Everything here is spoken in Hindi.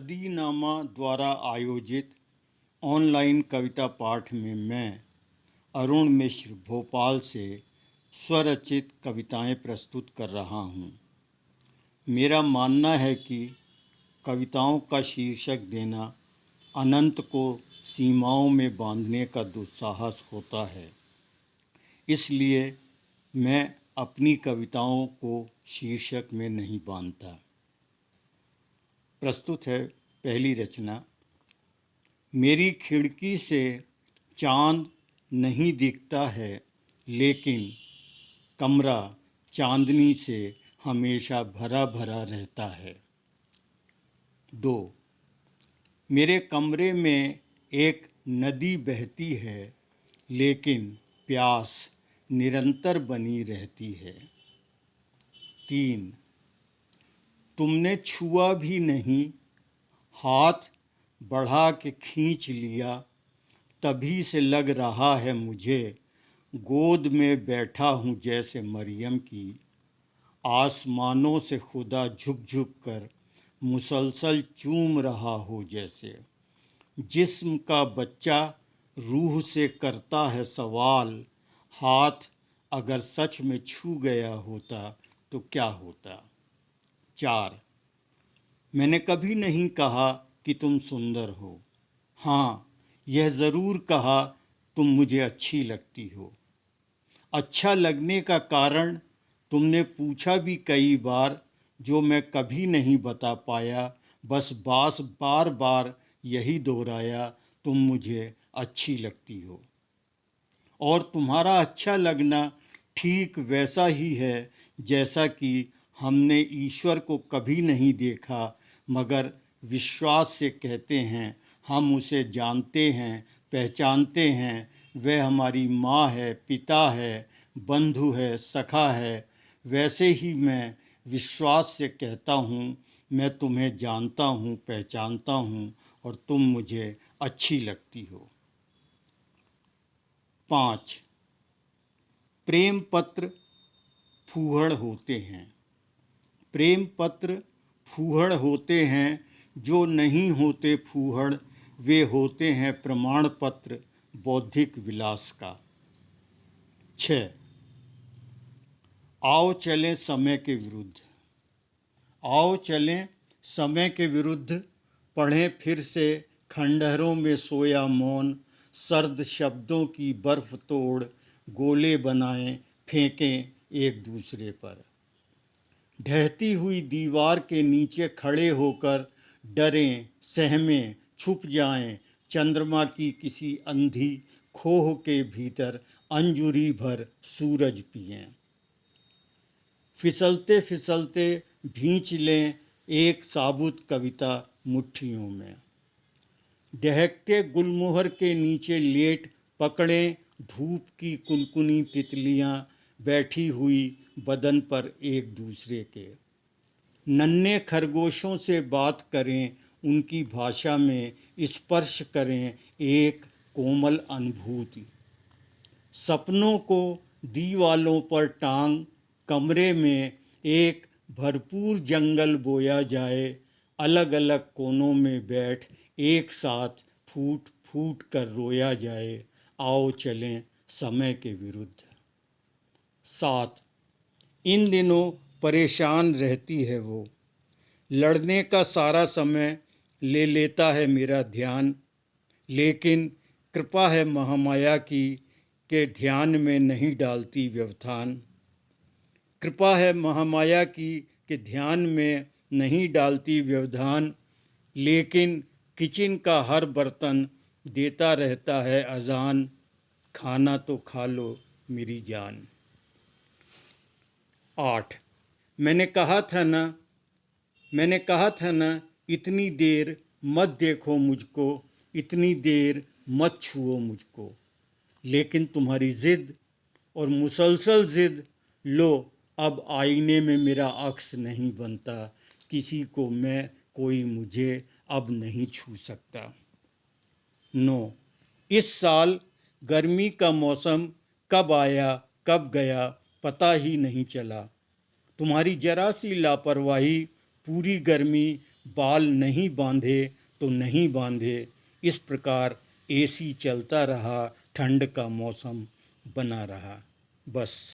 नदीनामा द्वारा आयोजित ऑनलाइन कविता पाठ में मैं अरुण मिश्र भोपाल से स्वरचित कविताएं प्रस्तुत कर रहा हूं। मेरा मानना है कि कविताओं का शीर्षक देना अनंत को सीमाओं में बांधने का दुस्साहस होता है। इसलिए मैं अपनी कविताओं को शीर्षक में नहीं बांधता। प्रस्तुत है पहली रचना। मेरी खिड़की से चांद नहीं दिखता है, लेकिन कमरा चांदनी से हमेशा भरा भरा रहता है। 2. मेरे कमरे में एक नदी बहती है, लेकिन प्यास निरंतर बनी रहती है। 3. तुमने छुआ भी नहीं, हाथ बढ़ा के खींच लिया, तभी से लग रहा है मुझे गोद में बैठा हूँ जैसे मरियम की। आसमानों से खुदा झुक झुक कर मुसलसल चूम रहा हो जैसे। जिस्म का बच्चा रूह से करता है सवाल, हाथ अगर सच में छू गया होता तो क्या होता। 4. मैंने कभी नहीं कहा कि तुम सुंदर हो। हाँ, यह ज़रूर कहा तुम मुझे अच्छी लगती हो। अच्छा लगने का कारण तुमने पूछा भी कई बार, जो मैं कभी नहीं बता पाया। बस बार बार यही दोहराया, तुम मुझे अच्छी लगती हो। और तुम्हारा अच्छा लगना ठीक वैसा ही है जैसा कि हमने ईश्वर को कभी नहीं देखा, मगर विश्वास से कहते हैं हम उसे जानते हैं, पहचानते हैं। वह हमारी माँ है, पिता है, बंधु है, सखा है। वैसे ही मैं विश्वास से कहता हूँ, मैं तुम्हें जानता हूँ, पहचानता हूँ और तुम मुझे अच्छी लगती हो। 5. प्रेम पत्र फूहड़ होते हैं। प्रेम पत्र फूहड़ होते हैं, जो नहीं होते फूहड़ वे होते हैं प्रमाण पत्र बौद्धिक विलास का। 6. आओ चलें समय के विरुद्ध। आओ चलें समय के विरुद्ध, पढ़ें फिर से खंडहरों में सोया मौन। सर्द शब्दों की बर्फ तोड़ गोले बनाएं, फेंकें एक दूसरे पर। ढहती हुई दीवार के नीचे खड़े होकर डरें, सहमें, छुप जाएं। चंद्रमा की किसी अंधी खोह के भीतर अंजुरी भर सूरज पिएं। फिसलते फिसलते भींच लें एक साबुत कविता मुट्ठियों में। दहकते गुलमोहर के नीचे लेट पकड़ें धूप की कुनकुनी तितलियां, बैठी हुई बदन पर एक दूसरे के। नन्हे खरगोशों से बात करें, उनकी भाषा में स्पर्श करें एक कोमल अनुभूति। सपनों को दीवालों पर टांग कमरे में एक भरपूर जंगल बोया जाए। अलग अलग कोनों में बैठ एक साथ फूट फूट कर रोया जाए। आओ चलें समय के विरुद्ध। 7. इन दिनों परेशान रहती है वो, लड़ने का सारा समय ले लेता है मेरा ध्यान। लेकिन कृपा है महामाया की के ध्यान में नहीं डालती व्यवधान। कृपा है महामाया की के ध्यान में नहीं डालती व्यवधान, लेकिन किचन का हर बर्तन देता रहता है अजान। खाना तो खा लो मेरी जान। 8. मैंने कहा था ना इतनी देर मत देखो मुझको, इतनी देर मत छुओ मुझको। लेकिन तुम्हारी ज़िद और मुसलसल ज़िद, लो अब आईने में मेरा अक्स नहीं बनता। किसी को मैं, कोई मुझे अब नहीं छू सकता। 9. इस साल गर्मी का मौसम कब आया कब गया पता ही नहीं चला। तुम्हारी जरा सी लापरवाही पूरी गर्मी बाल नहीं बांधे तो नहीं बांधे, इस प्रकार एसी चलता रहा, ठंड का मौसम बना रहा। बस।